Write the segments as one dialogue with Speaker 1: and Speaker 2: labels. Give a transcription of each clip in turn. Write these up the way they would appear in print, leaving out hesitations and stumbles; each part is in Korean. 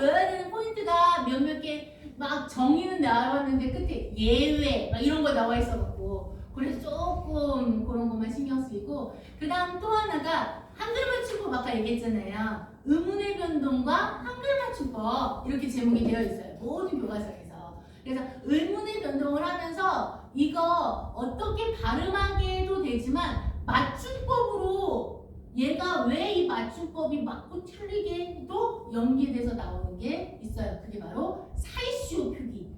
Speaker 1: 외워야 되는 포인트가 몇몇 개 막 정의는 나왔는데 끝에 예외 막 이런 거 나와 있어갖고 그래서 조금 그런 것만 신경 쓰이고 그 다음 또 하나가 한글 맞춤법 아까 얘기했잖아요. 의문의 변동과 한글 맞춤법 이렇게 제목이 되어 있어요. 모든 교과서에서. 그래서 의문의 변동을 하면서 이거 어떻게 발음하게 해도 되지만 맞춤법으로 얘가 왜 이 맞춤법이 맞고 틀리게도 연계돼서 나오는 게 있어요. 그게 바로 사이시오 표기.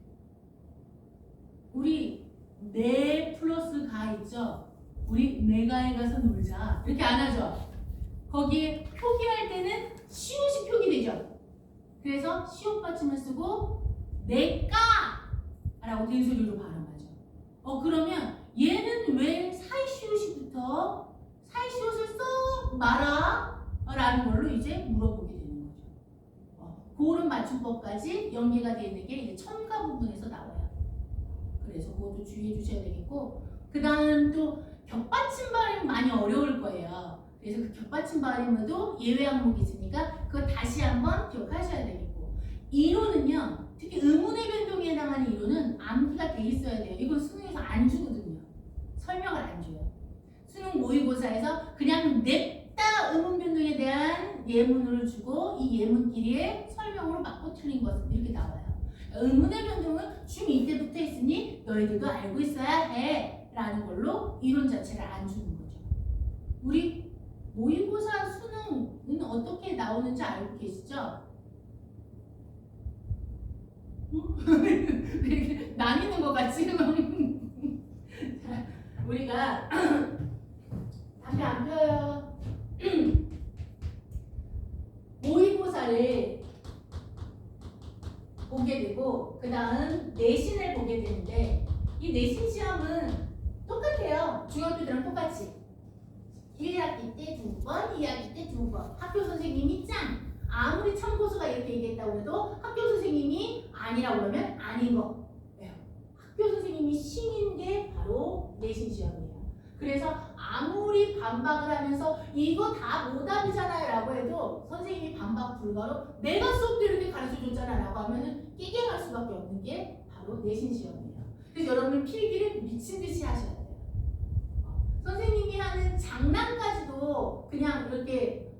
Speaker 1: 우리 내 플러스 가 있죠? 우리 내가에 가서 놀자. 이렇게 안 하죠? 거기에 표기할 때는 시옷이 표기되죠? 그래서 시옷 받침을 쓰고 내가 라고 된소리로 발음하죠. 그러면 얘는 왜 사이시옷이 붙어? 사이시옷을 써 마라 라는 걸로 이제 물어보게 되는 거죠. 그런 맞춤법까지 연계가 되어 있는 게 이제 첨가 부분에서 나와요. 그래서 그것도 주의해 주셔야 되겠고 그 다음 또 격받침 발음 많이 어려울 거예요. 그래서 그 격받침 발음에도 예외 항목이 있으니까 그거 다시 한번 기억하셔야 되겠고 이론은요. 특히 의문의 변동에 해당하는 이론은 암기가 돼 있어야 돼요. 이건 수능에서 안 주거든요. 설명을 안 줘요. 수능 모의고사에서 그냥 냅다 의문 변동에 대한 예문을 주고 이 예문끼리의 설명으로 맞고 틀린 것은 이렇게 나와요. 의문의 변동은 중2 때부터 있으니 너희들도 알고 있어야 해 라는 걸로 이론 자체를 안 주는 거죠. 우리 모의고사 수능은 어떻게 나오는지 알고 계시죠? 나뉘는 것 같지? 우리가 담배 안 펴요. 모의고사를 보게 되고 그 다음 내신을 보게 되는데 이 내신 시험은 똑같아요. 중학교 때랑 똑같이 1학기 때 2번, 2학기 때 2번 학교 선생님이 짱! 아무리 참고서가 이렇게 얘기했다고 해도 학교 선생님이 아니라고 그러면 아닌 거 학교 선생님이 신인 게 바로 내신 시험이에요. 그래서 아무리 반박을 하면서 이거 다 오답이잖아요 라고 해도 선생님이 반박 불가로 내가 수업 때 이렇게 가르쳐줬잖아 라고 하면은 깨갱할 수밖에 없는 게 바로 내신 시험이에요. 그래서 여러분 필기를 미친듯이 하셔야 돼요. 선생님이 하는 장난까지도 그냥 이렇게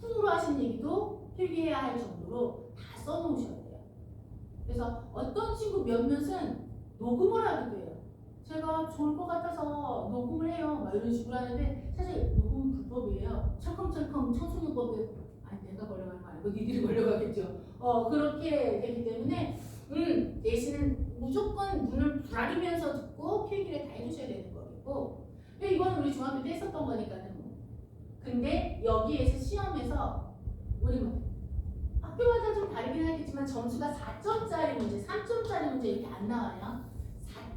Speaker 1: 허풍으로 하신 얘기도 필기해야 할 정도로 다 써놓으셔야 돼요. 그래서 어떤 친구 몇몇은 녹음을 하기도 해요. 제가 좋을 것 같아서 녹음을 해요. 막 이런 식으로 하는데 사실 녹음은 불법이에요. 철컹철컹 청소년법에 내가 걸려가는 거 아니고 니들이 걸려가겠죠. 그렇게 되기 때문에 내신은 무조건 눈을 부라리면서 듣고 필기를 다 해주셔야 되는 거고 이건 우리 중학교 때 했었던 거니까는 근데 여기에서 시험에서 우리 학교마다 좀 다르긴 하겠지만 점수가 4점짜리 문제, 3점짜리 문제 이렇게 안 나와요.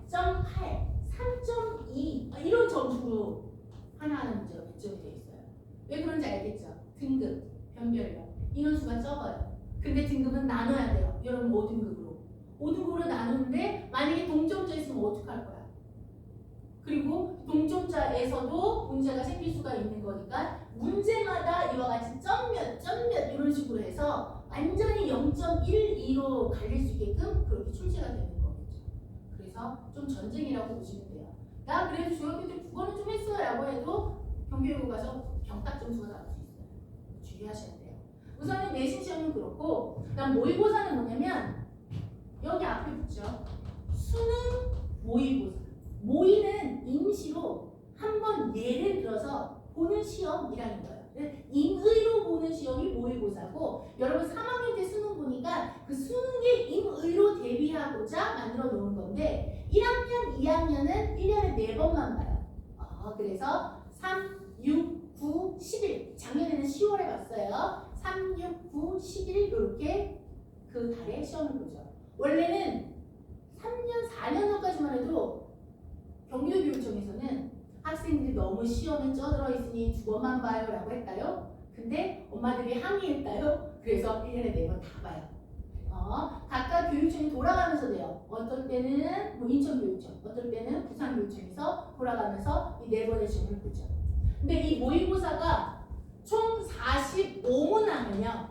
Speaker 1: 4.8, 3.2 이런 점수로 하나하나 문제가 배정이 되어 있어요. 왜 그런지 알겠죠? 등급, 변별력 인원수가 적어요. 근데 등급은 나눠야 돼요. 여러분 5등급으로 5등급으로 나누는데 만약에 동점자 있으면 어떡할 거야? 그리고 동점자에서도 문제가 생길 수가 있는 거니까 문제마다 이와 같이 점몇 이런 식으로 해서 완전히 0.12로 갈릴 수 있게끔 그렇게 출제가 되는 거겠죠. 그래서 좀 전쟁이라고 보시면 돼요. 나 그래도 중학교 때 국어는 좀 했어 라고 해도 경기여고 가서 병딱 점수가 나올 수 있어요. 주의하셔야 돼요. 우선은 내신 시험은 그렇고 그다음 모의고사는 뭐냐면 여기 앞에 붙죠. 수능 모의고사. 모의는 임시로 한번 예를 들어서 보는 시험이라는 거예요. 임의로 보는 시험이 모의고사고 여러분 3학년 때 수능 보니까 그 수능에 임의로 대비하고자 만들어 놓은 건데 1학년, 2학년은 1년에 4번만 봐요. 그래서 3, 6, 9, 11 작년에는 10월에 봤어요. 3, 6, 9, 11 이렇게 그 달에 시험을 보죠. 원래는 3년, 4년 전까지만 해도 경기도교육청에서는 학생들이 너무 시험에 쪄들어 있으니 2번만 봐요 라고 했다요. 근데 엄마들이 항의했다요. 그래서 1년에 4번 다 봐요. 각각 교육청이 돌아가면서 돼요. 어떨 때는 뭐 인천교육청, 어떨 때는 부산교육청에서 돌아가면서 이 4번의 시험을 보죠. 근데 이 모의고사가 총 45문항은요.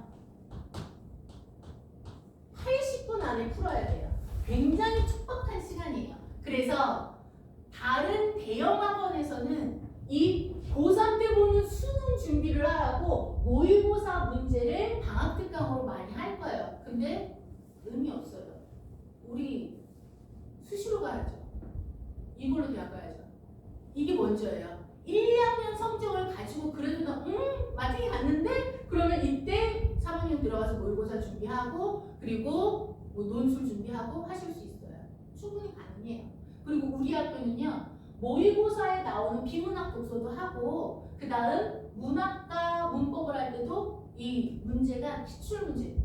Speaker 1: 들어가서 모의고사 준비하고 그리고 뭐 논술 준비하고 하실 수 있어요. 충분히 가능해요. 그리고 우리 학교는요. 모의고사에 나오는 비문학 독서도 하고 그 다음 문학과 문법을 할 때도 이 문제가 기출문제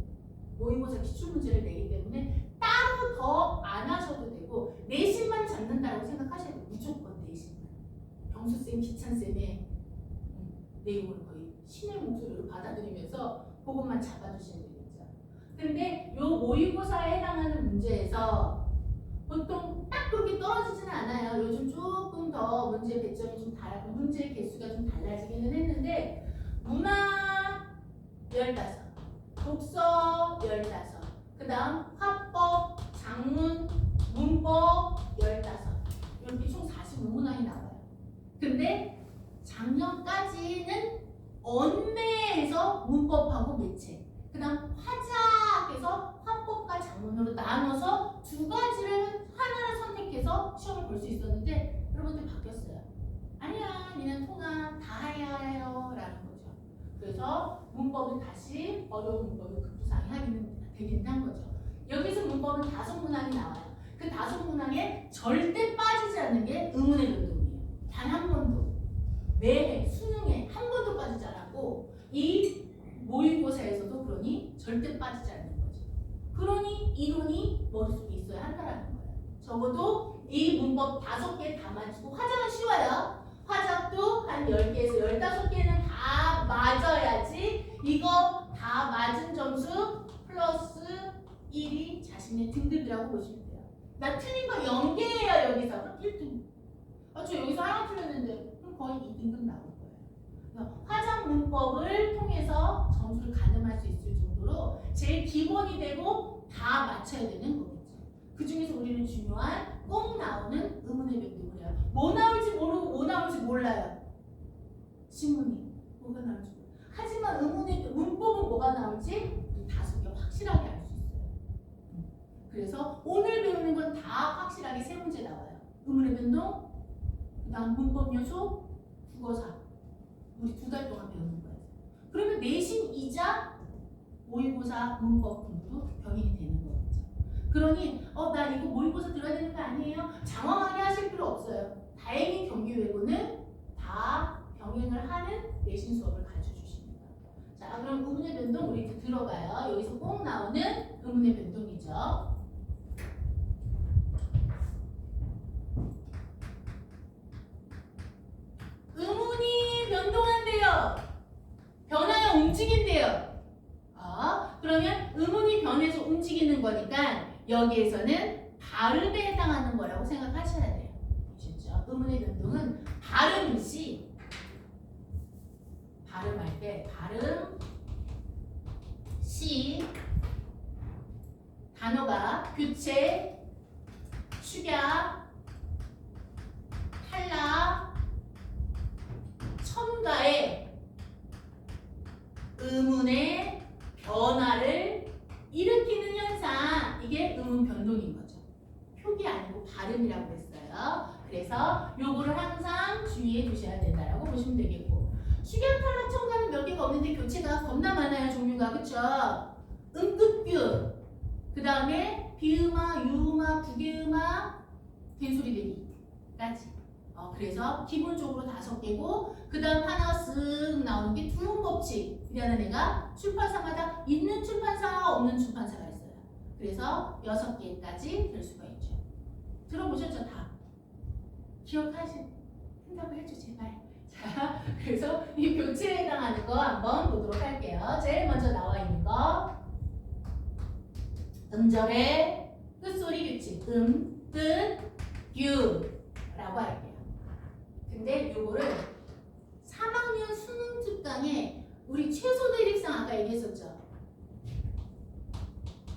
Speaker 1: 모의고사 기출문제를 내기 때문에 따로 더 안 하셔도 되고 내신만 잡는다고 생각하셔야 돼요. 무조건 내신만. 병수쌤, 기찬쌤의 내용을 거의 신의 목소리로 받아들이면서 그것만 잡아주셔야 되겠죠. 근데 요 모의고사에 해당하는 문제에서 보통 딱 그렇게 떨어지지는 않아요. 요즘 조금 더 문제 배점이 좀 다르고 문제 개수가 좀 달라지기는 했는데 문학 15, 독서 15, 그 다음 화법, 작문, 문법 15 이렇게 총 45문항이 나와요. 근데 작년까지는 언매에서 문법하고 매체, 그 다음 화작에서 화법과 작문으로 나눠서 두 가지를 하나를 선택해서 시험을 볼 수 있었는데 여러분들 바뀌었어요. 아니야, 니는 통합 다 해야 해요 라는 거죠. 그래서 문법은 다시 어려운 문법을 급부상이 하기는 되긴 한 거죠. 여기서 문법은 5문항이 나와요. 그 5문항에 절대 빠지지 않는 게 의문의 변동이에요. 단 한 번도. 매해 수능에 한 번도 빠지지 않았고 이 모의고사에서도 그러니 절대 빠지지 않는 거죠. 그러니 이론이 머릿속에 있어야 한다는 거예요. 적어도 이 문법 5개 다 맞추고 화작은 쉬워요. 화작도 한 10개에서 15개는 다 맞아야지 이거 다 맞은 점수 플러스 1이 자신의 등급이라고 보시면 돼요. 나 틀린 거 0개예요 여기서. 그럼 1등. 저 여기서 하나 틀렸는데 그럼 거의 2등급 나올 거예요. 화작 문법을 통해서 점수를 가늠할 수 있을 정도로 제일 기본이 되고 다 맞춰야 되는 거겠죠. 그 중에서 우리는 중요한 꼭 나오는 의문의 변동을 해요. 뭐 나올지 모르고 뭐 나올지 몰라요. 신문이 뭐가 나올지 몰라요. 하지만 의문의 문법은 뭐가 나올지 우리 5개 확실하게 알 수 있어요. 그래서 오늘 배우는 건 다 확실하게 3문제 나와요. 의문의 변동, 그 다음 문법 요소, 국어사. 우리 2달 동안 배우는 거예요. 그러면 내신이자 모의고사 문법 공부도 병행이 되는 거겠죠. 그러니 나 이거 모의고사 들어야 되는 거 아니에요? 장황하게 하실 필요 없어요. 다행히 경기외고는 다 병행을 하는 내신 수업을 가르쳐주십니다. 자, 그럼 의문의 변동 우리 들어봐요. 여기서 꼭 나오는 의문의 변동이죠. 의문이 변동한대요. 변하여 움직인대요. 그러면 의문이 변해서 움직이는 거니까 여기에서는 발음에 해당하는 거라고 생각하셔야 돼요. 아시죠? 의문의 변동은 발음 시 발음할 때 발음 시 단어가 교체, 축약, 탈락, 첨가의 의문의 변화를 일으키는 현상, 이게 의문 변동인 거죠. 표기 아니고 발음이라고 했어요. 그래서 요거를 항상 주의해 두셔야 된다라고 보시면 되겠고, 축약, 탈락, 첨가는 몇 개가 없는데 교체가 겁나 많아요. 종류가. 그쵸? 음끝규, 그 다음에 비음화, 유음화, 부계음화, 된소리 대기까지. 그래서 기본적으로 5개고 그 다음 하나 쓱 나오는 게 두음법칙이라는 애가 출판사마다 있는 출판사와 없는 출판사가 있어요. 그래서 6개까지 될 수가 있죠. 들어보셨죠? 다 기억하신다고 해줘 제발. 자, 그래서 이 교체에 해당하는 거 한번 보도록 할게요. 제일 먼저 나와 있는 거 음절의 끝소리 규칙 끝, 규라고 할게요. 근데 요거를 3학년 수능 특강에 우리 최소 대립상 아까 얘기했었죠.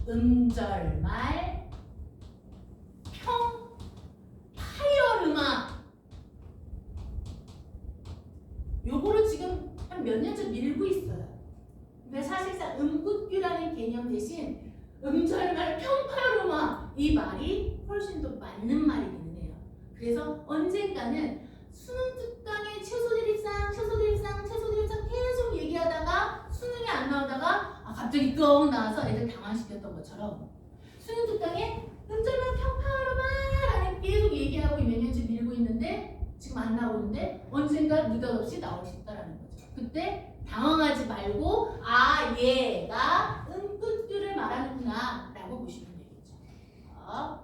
Speaker 1: 음절말 파열음악 요거를 지금 한 몇 년째 밀고 있어요. 근데 사실상 음굿규라는 개념 대신 음절말 평파열음악 이 말이 훨씬 더 맞는 말이기는 해요. 그래서 언젠가는 수능 특강의 최소 대립상 계속 얘기하다가 수능이 안 나오다가 갑자기 뻥 나와서 애들 당황시켰던 것처럼 수능 특강에 음절만 평파로만 계속 얘기하고 몇 년째 밀고 있는데 지금 안 나오는데 언젠가 느닷없이 나올 수 있다라는 거죠. 그때 당황하지 말고 아 얘가 음끝규를 말하는구나 라고 보시면 되겠죠. 자,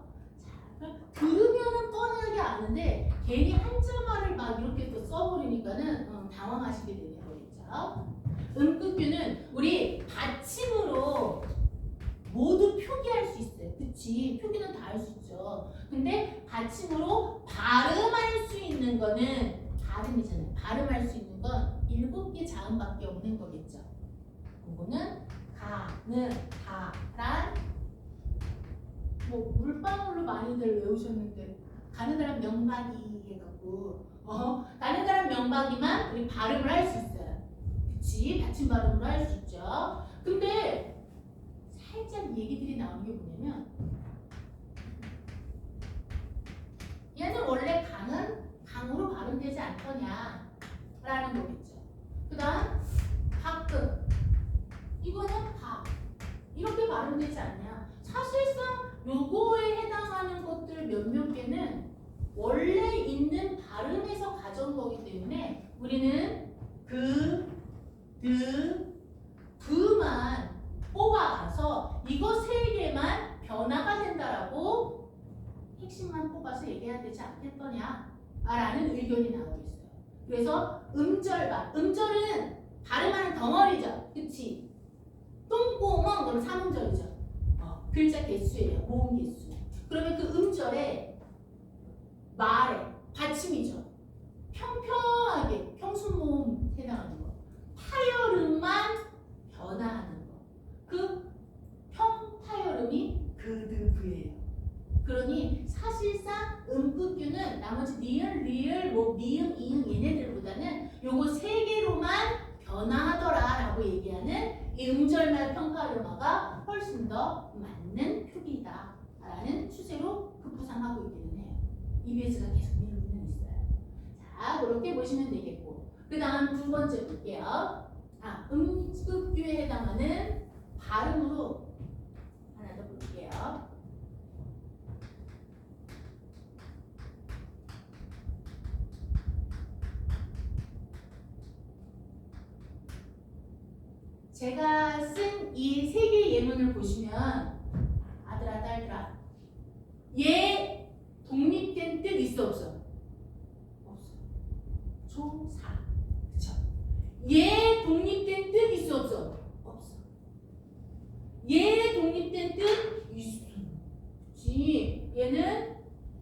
Speaker 1: 들으면은 뻔하게 아는데 괜히 한자말을 막 이렇게 또 써버리니까는 당황하시게 되는 거겠죠. 음끝규는 우리 받침으로 모두 표기할 수 있어요. 그치? 표기는 다 할 수 있죠. 근데 받침으로 발음할 수 있는 거는 발음이잖아요. 발음할 수 있는 건 7개 자음밖에 없는 거겠죠. 그거는 가는, 가란, 뭐 물방울로 많이들 외우셨는데 가는 사람 명박이 해갖고 가는 사람 명박이만 우리 발음을 할 수 있어요. 그치? 받침 발음으로 할 수 있죠. 근데 살짝 얘기들이 나오는 게 뭐냐면 얘는 원래 강은 강으로 발음되지 않더냐 라는 거겠죠. 그 다음 가끔 이거는 가 이렇게 발음되지 않냐. 사실상 요거에 해당하는 것들 몇몇 개는 원래 있는 발음에서 가져온 거기 때문에 우리는 그, 드, 부만 뽑아서 이거 3개만 변화가 된다라고 핵심만 뽑아서 얘기해야 되지 않겠더냐 라는 의견이 나오고 있어요. 그래서 음절반, 음절은 발음하는 덩어리죠. 그치? 똥구멍 그럼 3음절이죠. 글자 개수예요. 모음 개수. 그러면 그 음절에 말에 받침이죠. 평평하게 평순모음 해당하는 거. 파열음만 변화하는 거. 그 평파열음이 그드브예요. 그러니 사실상 음끝규는 나머지 니은, 리을, 뭐 미음, 이응 얘네들보다는 요거 3개로만 변화하더라라고 얘기하는 이 음절말 평파열음화가 훨씬 더 맞는 표기다라는 추세로 급부상하고 있기는 해요. EBS가 계속 밀고는 있어요. 자, 그렇게 보시면 되겠고 그 다음 2번째 볼게요. 음끝규에 해당하는 발음으로 하나 더 볼게요. 제가 쓴 이 3개의 예문을 보시면 아들아 딸들아 얘 독립된 뜻 있어 없어? 없어. 조사 그쵸? 얘 독립된 뜻 있어 없어? 없어. 얘 독립된 뜻 있어. 그치? 얘는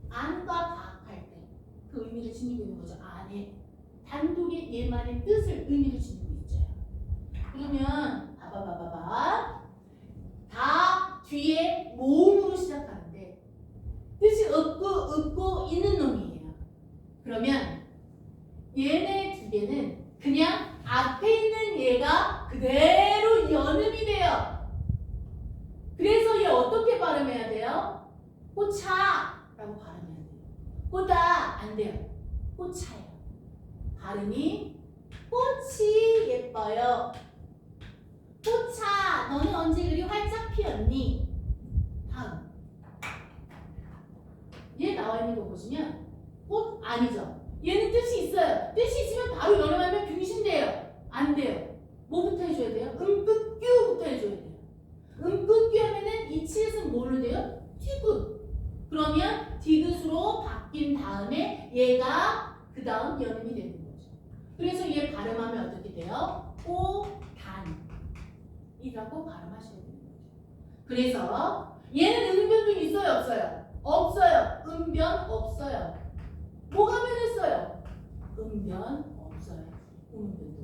Speaker 1: 안과 박할 때 그 의미를 지니고 있는 거죠. 안에 단독의 얘만의 뜻을 의미를 지니고 있죠. 그러면 봐봐 다 뒤에 모음으로 시작하는데 뜻이 없고 있는 놈이에요. 그러면 얘네 2개는 그냥 앞에 있는 얘가 그대로 연음이 돼요. 그래서 얘 어떻게 발음해야 돼요? 꽃차 라고 발음해야 돼요. 꽃다 안 돼요. 꽃차예요. 발음이 꽃이 예뻐요. 꽃차 너는 언제 그리 활짝 피었니? 다음 얘 나와 있는 거 보시면 꽃 아니죠? 얘는 뜻이 있어요. 뜻이 있으면 바로 연음하면 균신돼요. 안 돼요. 뭐부터 해줘야 돼요? 음끝규부터 해줘야 돼요. 음끝규 하면은 이 치읓은 뭘로 돼요? 티귿. 그러면 디귿으로 바뀐 다음에 얘가 그 다음 연음이 되는 거죠. 그래서 얘 발음하면 어떻게 돼요? 꼬단 이라고 발음하셔야 되는 거죠. 그래서 얘는 음변도 있어요 없어요? 없어요. 음변 없어요. 뭐가 변했어요? 음변 없어요. 음변도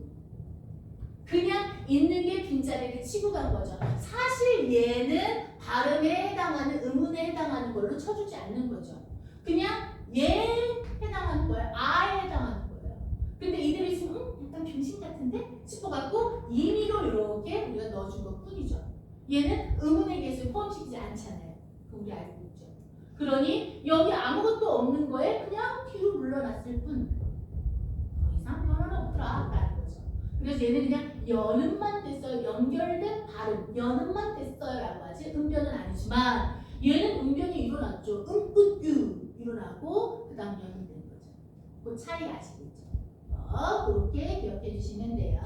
Speaker 1: 그냥 있는 게 빈자리를 치고 간 거죠. 사실 얘는 발음에 해당하는 음운에 해당하는 걸로 쳐주지 않는 거죠. 그냥 얘에 해당하는 거예요. 아에 해당하는 거예요. 근데 이대로 있으면 약간 균신 같은데 싶어갖고 임의로 이렇게 우리가 넣어준 것 뿐이죠. 얘는 음운의 개수에 포함시키지 않잖아요. 그거 우리 알고 있죠. 그러니 여기 아무것도 없는 거에 그냥 뒤로 물러났을 뿐 더 이상 변화는 없더라 라는 거죠. 그래서 얘는 그냥 연음만 됐어요. 연결된 발음, 연음만 됐어요 라고 하지 음변은 아니지만 얘는 음변이 일어났죠. 음끝유 일어나고 그 다음 연음된 거죠. 그 차이 아시겠죠? 그렇게 기억해 주시면 돼요.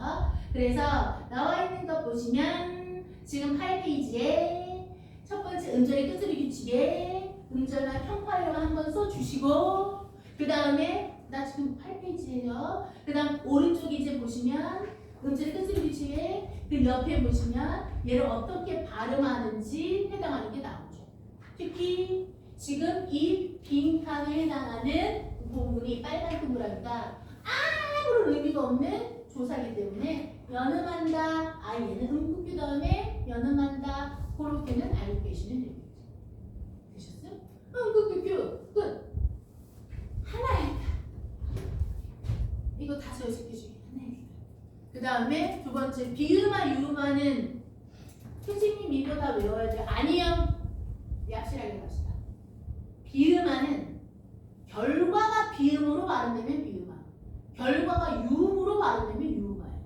Speaker 1: 그래서 나와 있는 거 보시면 지금 8페이지에 첫 번째 음절의 끝소리 규칙에 음절과 평파를 한번 써주시고 그 다음에 나 지금 8페이지예요. 그 다음 오른쪽에 이제 보시면 음절의 끝소리 규칙에 그 옆에 보시면 얘를 어떻게 발음하는지 해당하는 게 나오죠. 특히 지금 이 빈칸에 해당하는 부분이 빨간 동그라미가 아무런 의미가 없는 조사이기 때문에 연음한다. 얘는 음극규 다음에 연음한다. 그렇게는 알고 계시면 됩니다. 되셨어요? 음극규 끝. 하나에 이거 다시 연습해주기 하나에. 그 다음에 두 번째 비음화 유음화는 선생님 이거 다 외워야 돼요. 아니요. 확실하게 갑시다. 비음화는 결과가 비음으로 발음되면 비음화, 결과가 유음으로 발음되면 유음화예요.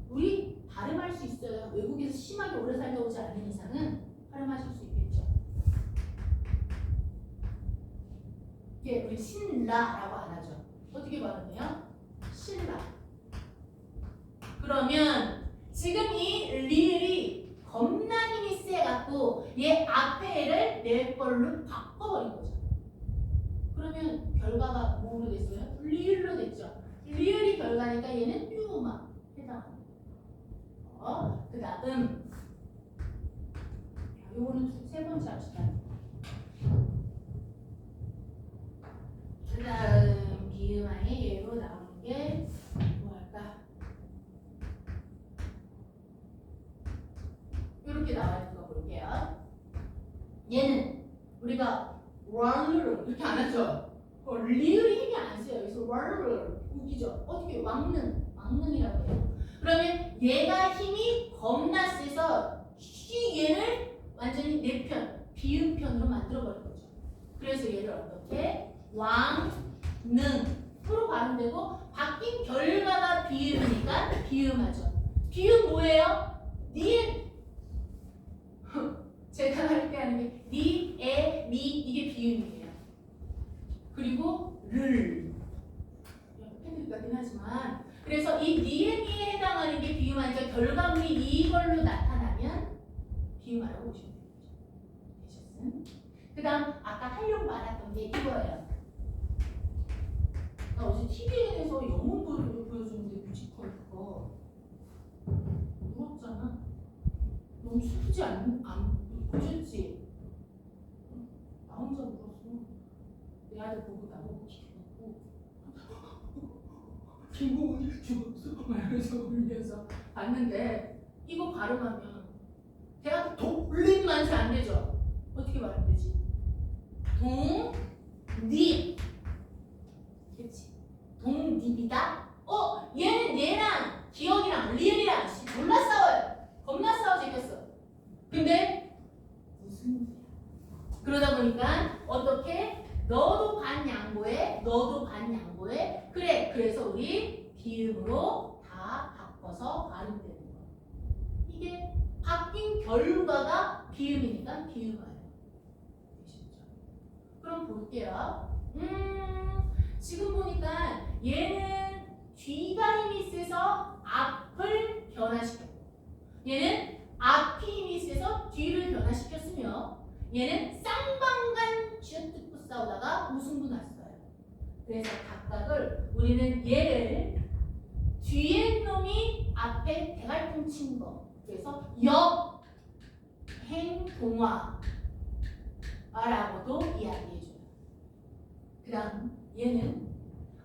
Speaker 1: 우리 발음할 수 있어요. 외국에서 심하게 오래 살다 오지 않는 이상은 발음하실 수 있겠죠. 이게 우리 신라라고 안 하죠. 어떻게 발음해요? 신라. 그러면 지금 이 리을이 겁나 힘이 세갖고 얘 앞에를 내 걸로 바꿔버린 거죠. 그러면 결과가 뭐로 됐어요? 리을로 됐죠. 리을이 결과니까 얘는 유음화 해당합니다. 그 다음 요거는 세 번째 합시다. 그 다음 비음화의 예로 나오는 게 뭐할까? 이렇게 나와 있는 거 볼게요. 얘는 우리가 왈르 이렇게 안 하죠. 리을이 힘이 안 세요. 그래서 왈르 웃기죠. 어떻게 왕능이라고 해요. 그러면 얘가 힘이 겁나 세서 얘를 완전히 내 편, 비음편으로 만들어버린 거죠. 그래서 얘를 어떻게 왕능으로 발음되고 바뀐 결과가 비음이니까 비음하죠. 비음 뭐예요? 니은. 제가 할 때 하는 게 니, 에, 미 이게 비음이에요. 그리고 를 팬들까지는 하지만 그래서 이 니은이에 해당하는 게 비음하니까 결과물이 이걸로 나타나면 비음하라고 보시면 되겠죠. 되셨음? 그 다음 아까 하려고 말했던 게 이거예요. 나 어제 TV에서 영문 보여주는데 뮤지컬 그거 울었잖아. 너무 슬프지 않 보셨지? 나 혼자 울었어. 내 아들 보고 나보고 기도하고 김고은이 죽었어. 말면서 울면서 봤는데 이거 발음하면 대학 독립만세 안 되죠? 어떻게 발음되지? 독립. 그렇지? 독립이다? 얘는 얘랑 기억이랑 리을이랑 졸라 싸워요. 겁나 싸워 제꼈어. 근데 무슨 일이야? 그러다 보니까 어떻게 너도 반 양보해, 너도 반 양보해. 그래. 그래서 우리 비음으로 다 바꿔서 발음되는 거. 이게 바뀐 결과가 비음이니까 비음화예요. 그럼 볼게요. 지금 보니까 얘는 뒤가 힘이 세서 앞을 변화시켰고 얘는 앞이 힘이 세서 뒤를 변화시켰으며 얘는 쌍방간 쥐어뜯고 싸우다가 무승부 났어요. 그래서 각각을 우리는 얘를 뒤에 놈이 앞에 대갈통 친 거. 그래서 역행동화라고도 이야기해줘요. 그 다음 얘는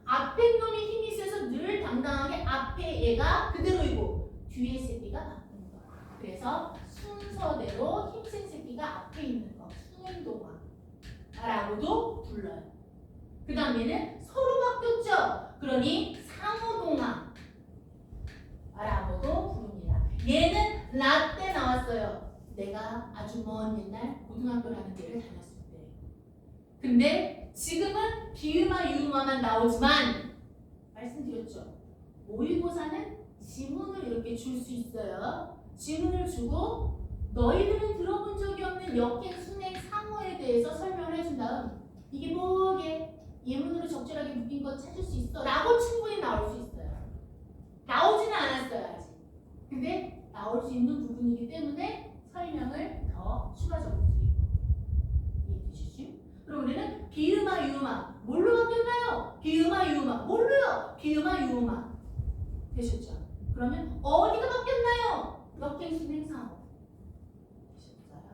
Speaker 1: 앞에 놈이 힘이 세서 늘 당당하게 앞에 얘가 그대로이고 뒤에 새끼가 바꾸는 거. 그래서 순서대로 힘센 새끼가 앞에 있는 거. 순행동화라고도 불러요. 그 다음 얘는 서로 바뀌었죠. 그러니 상호동화라고도 부릅니다. 얘는 라떼 나왔어요. 내가 아주 먼 옛날 고등학교라는 데를 다녔을 때. 근데 지금은 비음화 유음화만 나오지만 말씀드렸죠. 모의고사는 지문을 이렇게 줄 수 있어요. 지문을 주고 너희들은 들어본 적이 없는 역행, 순행, 상어에 대해서 설명을 해준 다음 이게 뭐게? 예문으로 적절하게 묶인 거 찾을 수 있어? 라고 충분히 나올 수 있어요. 나오지는 않았어요 아직. 근데 나올 수 있는 부분이기 때문에 설명을 더 추가적으로 드릴 거예요. 이해되시죠? 그럼 우리는 비음아 유음아 뭘로 바뀌었나요? 비음아 유음아 뭘로요? 비음아 유음아 되셨죠? 그러면 어디가 바뀌었나요? 역행, 순행, 상어 되셨어요?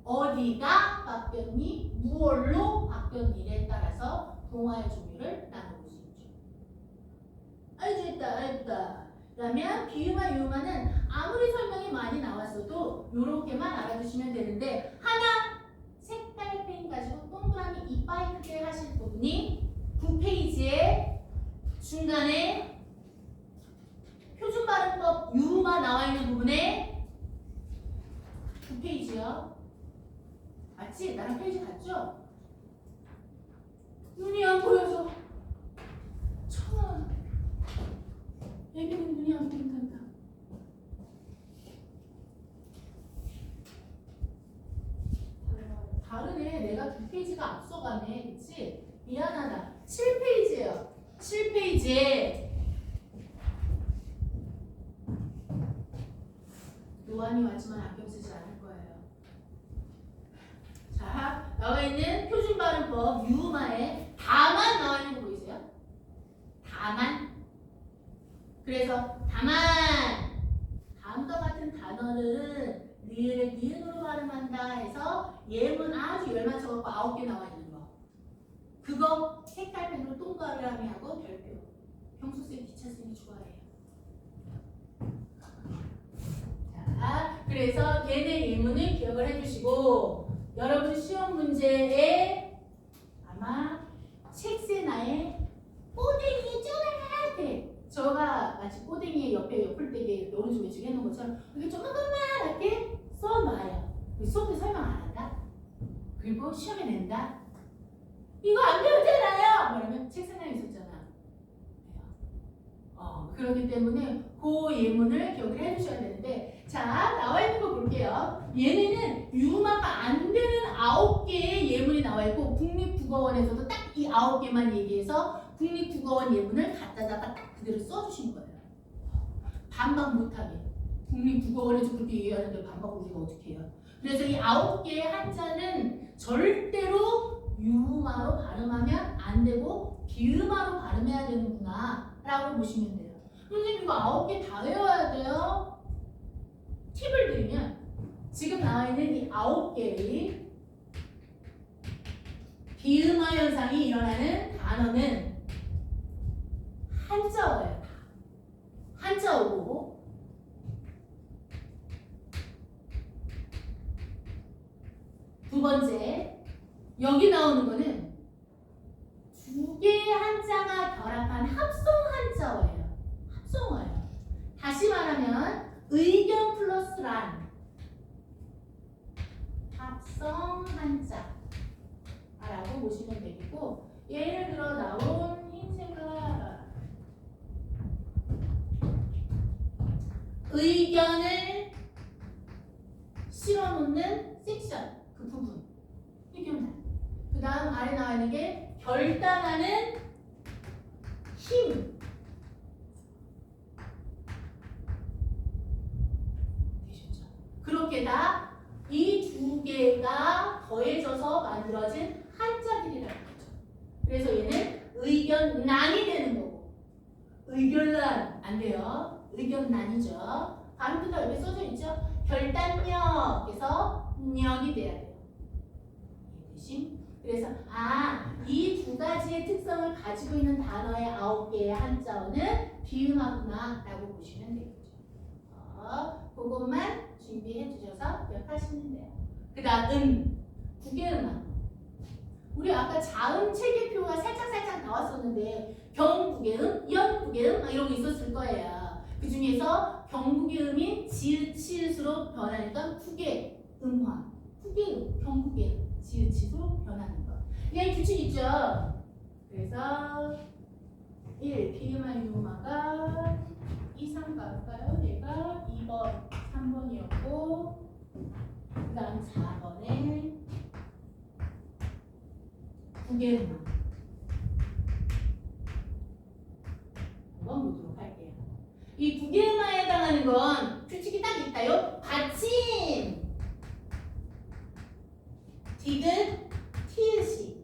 Speaker 1: 어디가 바뀌었니? 무얼로 바뀌었니에 따라서 동화의 종류를 나눠볼 수 있죠. 알겠다. 그러면 비음아 유음아는 아무리 설명이 많이 나왔어도 이렇게만 알아두시면 되는데 하나 색깔 페인 가지고 동그라미 이빠이 크게 하실 부분이 9페이지에 중간에 표준 발음법 유음아 나와 있는 부분에 9페이지요. 맞지? 나랑 페이지 같죠? 눈이 안 보여서 천원 애기는 눈이 안 보인단다. 다르네. 내가 2페이지가 앞서가네. 그치? 미안하다. 7페이지예요. 7페이지에 노안이 왔지만 안경 쓰지 않을 거예요. 자, 나와 있는 표준 발음법 유음아에 다만 나와 있는 거 보이세요? 다만. 그래서 다음과 같은 단어를 리을의 니은으로 발음한다 해서 예문 아주 열만 쳐갖고 9개 나와 있는 거. 그거 색깔펜으로 동그라미 하고 별표. 평소쌤 기차쌤이 좋아해요. 자, 그래서 걔네 예문을 기억을 해주시고 여러분 시험 문제에 아마 책세나에 꼬댕이 쪼그랗게 저가 마치 꼬댕이의 옆에 옆을대기에 이렇게 오른쪽 왼쪽 해놓은 것처럼 이렇게 조그맣게 써놔요. 수업에 설명 안 한다. 그리고 시험에 낸다. 이거 안 배웠잖아요. 그러면 책상에 있었잖아. 그렇기 때문에 그 예문을 기억을 해주셔야 되는데 자 나와 있는 거 볼게요. 얘네는 유음아가 안 되는 9개의 예문이 나와 있고 국립국어원에서도 딱 이 9개만 얘기해서 국립국어원 예문을 갖다다가 딱 그대로 써주신 거예요. 반박 못하게. 국립국어원에서 그렇게 얘기하는데 반박을 우리가 어떻게 해요? 그래서 이 9개의 한자는 절대로 유음아로 발음하면 안 되고 비음아로 발음해야 되는구나 라고 보시면 돼요. 선생님 이거 9개 다 외워야 돼요. 팁을 드리면 지금 나와 있는 이 9개의 비음아 현상이 일어나는 단어는 한자어예요. 한자어고 두 번째 여기 나오는 거는 두 개의 한자가 결합한 합성 한자어예요. 합성어예요. 다시 말하면 의견 플러스 란 합성 한자라고 보시면 되겠고 예를 들어 나온 흰색과 의견을 실어놓는 섹션 그 부분 의견란. 그 다음 아래 나와 있는 게 결단하는 힘. 되셨죠? 그렇게 다 이 두 개가 더해져서 만들어진 한자들이라는 거죠. 그래서 얘는 의견란이 되는 거고 의견란 안 돼요. 의견란이죠. 발음도 다 여기 써져 있죠. 결단력에서 력이 돼야 돼요. 이해되심? 그래서 이 두 가지의 특성을 가지고 있는 단어의 9개의 한자어는 비음하구나 라고 보시면 되겠죠. 그것만 준비해 주셔서 기억하시면 돼요. 그 다음 9개음아. 우리 아까 자음 체계표가 살짝 나왔었는데 경국의 음, 연국의 음 이런 거 있었을 거예요. 그 중에서 경국의 음인 지읒, 치읒으로 변하니까 국의 음화, 국의 음, 경국의 음, 지읒, 치읒으로 변하는 거. 이게 규칙 있죠. 그래서 1. 비음아 유음아가 이상 갈까요? 얘가 2번, 3번이었고 그 다음 4번에 구개음악 한번 보도록 할게요. 이 구개음악에 해당하는 건 규칙이 딱 있다요. 받침 디귿, 티읕이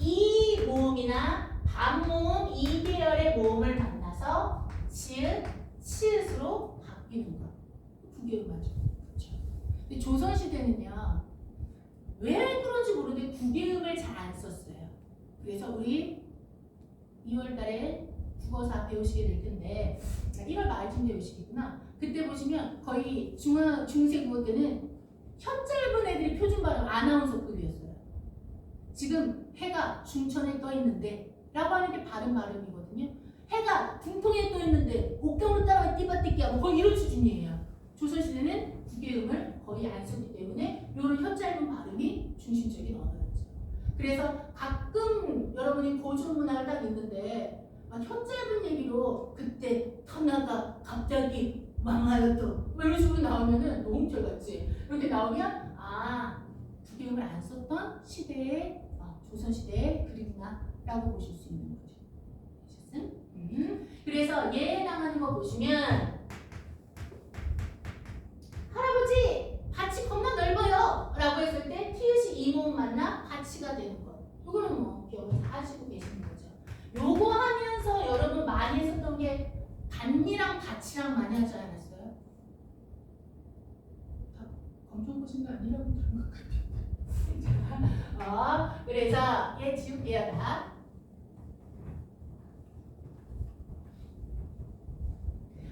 Speaker 1: 이 모음이나 반모음 이 계열의 모음을 만나서 치읓, 치읓으로 바뀌는 거. 구개음하죠. 그렇죠. 근데 조선시대는요. 왜 그런지 모르는데 구개음을 잘 안 썼어요. 그래서 우리 2월달에 국어사 배우시게 될 텐데 1월 말쯤 배우시겠구나. 그때 보시면 거의 중세 국어 때는 혀 짧은 애들이 표준 발음 아나운서급이었어요. 지금 해가 중천에 떠 있는데 라고 하는 게 바른 발음이거든요. 해가 중통에 떠 있는데 옥경으로 따라가 띠바띠끼 하고 거의 이런 수준이에요. 조선시대는 구개음을 거의 안 썼기 때문에 이런 혀 짧은 발음이 중심적인 언어였죠. 그래서 가끔 여러분이 고전 문학을 딱 읽는데 막 혀 짧은 얘기로 그때 터나가 갑자기 망하였던 뭐 이런 식으로 나오면은 너무 쫄같지. 이렇게 나오면 구개음을 안 썼던 시대의 조선시대의 글이구나라고 보실 수 있는 거죠. 아셨음? 그래서 얘에 해당하는 거 보시면 할아버지 밭이 겁나 넓어요 라고 했을 때 티읕이 이 모음 만나 밭이가 되는 거. 이거는 뭐 기억을 다 하시고 계시는 거죠. 요거 하면서 여러분 많이 했었던 게 단미랑 밭이랑 많이 하지 않았어요? 다 검정 보신 거 아니라고 들은 것 같아요. 그래서 얘 지울게요 다.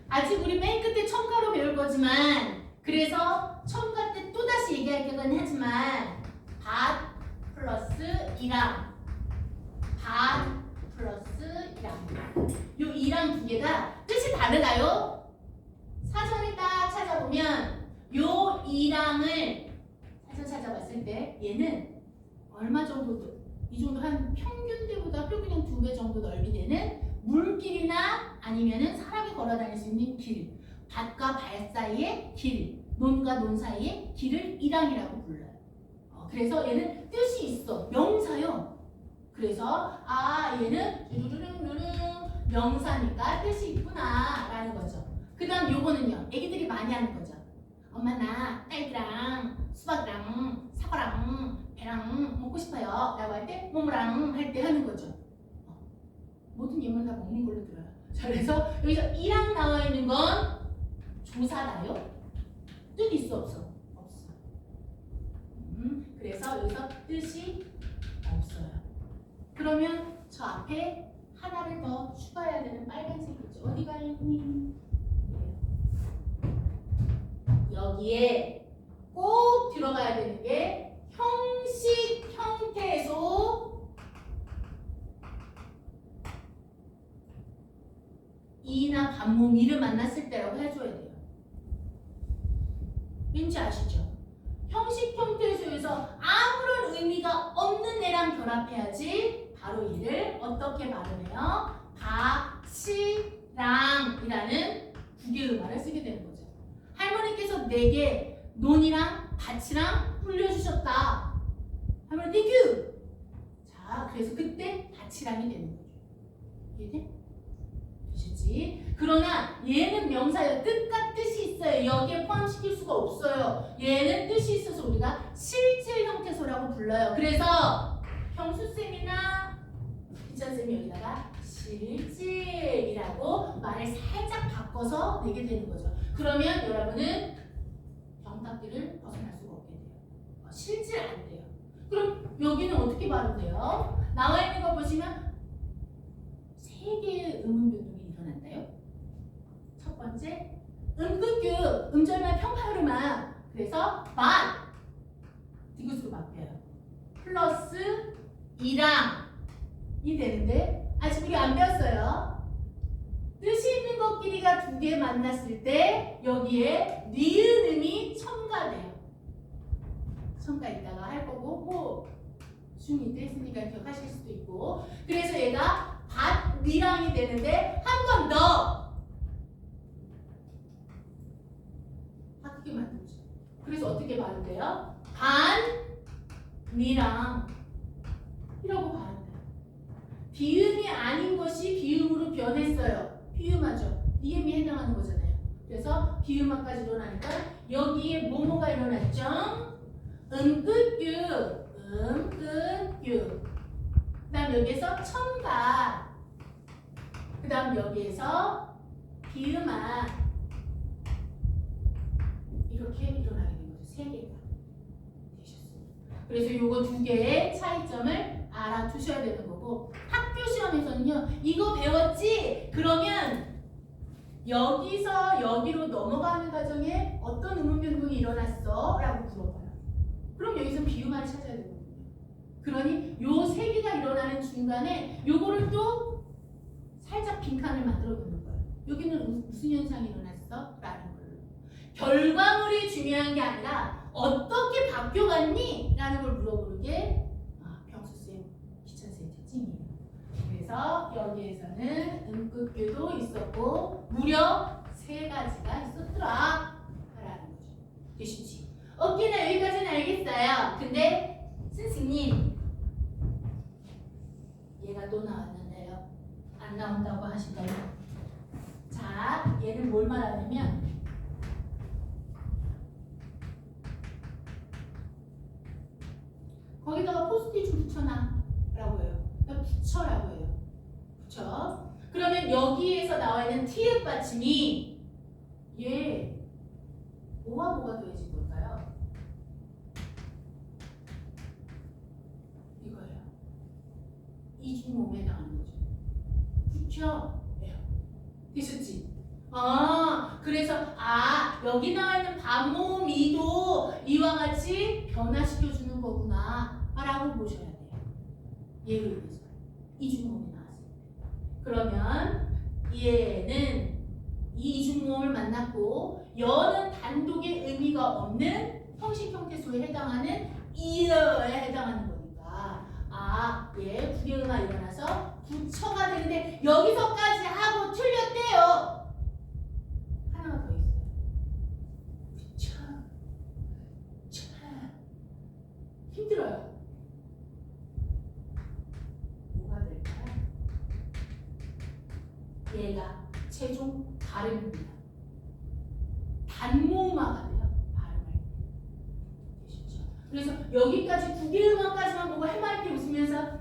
Speaker 1: 아직 우리 맨 끝에 첨가로 배울 거지만 그래서 첨가 때 또다시 얘기할 거긴 하지만 밭 플러스 이랑 밭 플러스 이랑 요 이랑 두 개가 뜻이 다르다요. 사전에 딱 찾아보면 요 이랑을 사전 찾아봤을 때 얘는 얼마 정도 이 정도 한 평균대보다 그냥 2배 정도 넓이 되는 물길이나 아니면은 사람이 걸어 다닐 수 있는 길, 밭과 밭 사이의 길, 논과 논 사이의 길을 이랑이라고 불러요. 그래서 얘는 뜻이 있어. 명사요. 그래서 얘는 르르릉르릉 명사니까 뜻이 있구나 라는 거죠. 그 다음 요거는요. 애기들이 많이 하는 거죠. 엄마 나 딸기랑 수박이랑 사과랑 배랑 먹고 싶어요 라고 할 때 뭐뭐랑 할 때 하는 거죠. 모든 예문 다 먹는 걸로 들어요. 자, 그래서 여기서 이랑 나와 있는 건 조사다요. 뜻 있어 없어? 없어. 그래서 여기서 뜻이 없어요. 그러면 저 앞에 하나를 더 추가해야 되는 빨간색 있죠. 어디 가요? 여기에 꼭 들어가야 되는 게 형식, 형태소 이나 반모음 이를 만났을 때라고 해줘야 돼요. 왠지 아시죠? 형식 형태소에서 아무런 의미가 없는 애랑 결합해야지 바로 이를 어떻게 발음해요? 밭이랑이라는 구개음화를 쓰게 되는 거죠. 할머니께서 내게 논이랑 밭이랑 불려주셨다. 할머니 땡큐. 자, 그래서 그때 밭이랑이 되는 거죠. 이해돼? 되셨지? 그러나 얘는 명사예요. 뜻과 뜻이 있어요. 여기에 포함시킬 수가 없어요. 얘는 뜻이 있어서 우리가 실질 형태소라고 불러요. 그래서 형수쌤이나 기찬쌤이 여기다가 실질이라고 말을 살짝 바꿔서 내게 되는 거죠. 그러면 여러분은 병탁기를 벗어날 수가 없게 돼요. 실질 안 돼요. 그럼 여기는 어떻게 발음돼요? 나와 있는 거 보시면 세 개의 음운 변동이 일어난다요. 첫 번째, 음극규, 음절만 평파음만. 그래서 밭, 디귿으로 바뀌어요. 플러스 이랑이 되는데 아직 우리 안 배웠어요. 뜻이 있는 것끼리가 두 개 만났을 때 여기에 니은음이 첨가돼요. 첨가 이따가 할 거고 뭐 중2 때 했으니까 기억하실 수도 있고. 그래서 얘가 밭, 니랑이 되는데 한 번 더 그래서 어떻게 발음돼요? 반미랑 이라고 발음돼요. 비음이 아닌 것이 비음으로 변했어요. 비음하죠. 이음이 해당하는 거잖아요. 그래서 비음화까지 일어나니까 여기에 뭐뭐가 일어났죠? 끝규, 끝규. 그 다음 여기에서 첨가. 그 다음 여기에서 비음화. 이렇게 일어나게 된 거죠. 세 개가 되셨습니다. 그래서 요거 두 개의 차이점을 알아두셔야 되는 거고, 학교 시험에서는요, 이거 배웠지? 그러면 여기서 여기로 넘어가는 과정에 어떤 음운 변동이 일어났어? 라고 물어봐요. 그럼 여기서 비음화를 찾아야 되거든요. 그러니 요 세 개가 일어나는 중간에 요거를 또 살짝 빈칸을 만들어 놓는 거예요. 여기는 무슨 현상이 일어났어? 라는 걸로. 결과물이 중요한 게 아니라 어떻게 바뀌어갔니? 라는 걸 물어보는 게 병수쌤 기차쌤 특징이에요. 그래서 여기에서는 음끝규도 있었고 무려 세 가지가 있었더라 라는 거죠. 되시지? 오케이, 나 여기까지는 알겠어요. 근데 선생님 얘가 또 나왔는데요. 안 나온다고 하실까요? 자, 얘는 뭘 말하냐면 거기다가 포스트잇 좀 붙여놔 라고 해요. 그러니까 붙여라고 해요. 붙여. 그러면 여기에서 나와 있는 티읕 받침이 얘 뭐와 뭐가 더해진 걸까요? 이거예요. 이중모음에 해당하는 거죠. 붙여. 되셨지? 그래서 여기 나와 있는 반모음이도 이와 같이 변화시켜주는 거구나 라고 보셔야 돼요. 얘를 위해서 이중모음이 나왔을 때. 그러면 얘는 이 이중모음을 만났고 여는 단독의 의미가 없는 형식 형태소에 해당하는 이어에 해당하는 거니까 얘 구개음화 일어나서 부처가 되는데 여기서까지 하고 틀렸대요. 하나가 더 있어요. 부처, 힘들어요. 뭐가 될까요? 얘가 최종 발음입니다. 단모음화가 돼요. 발음할 때. 되시죠? 그래서 여기까지 구개음화까지만 보고 해맑게 웃으면서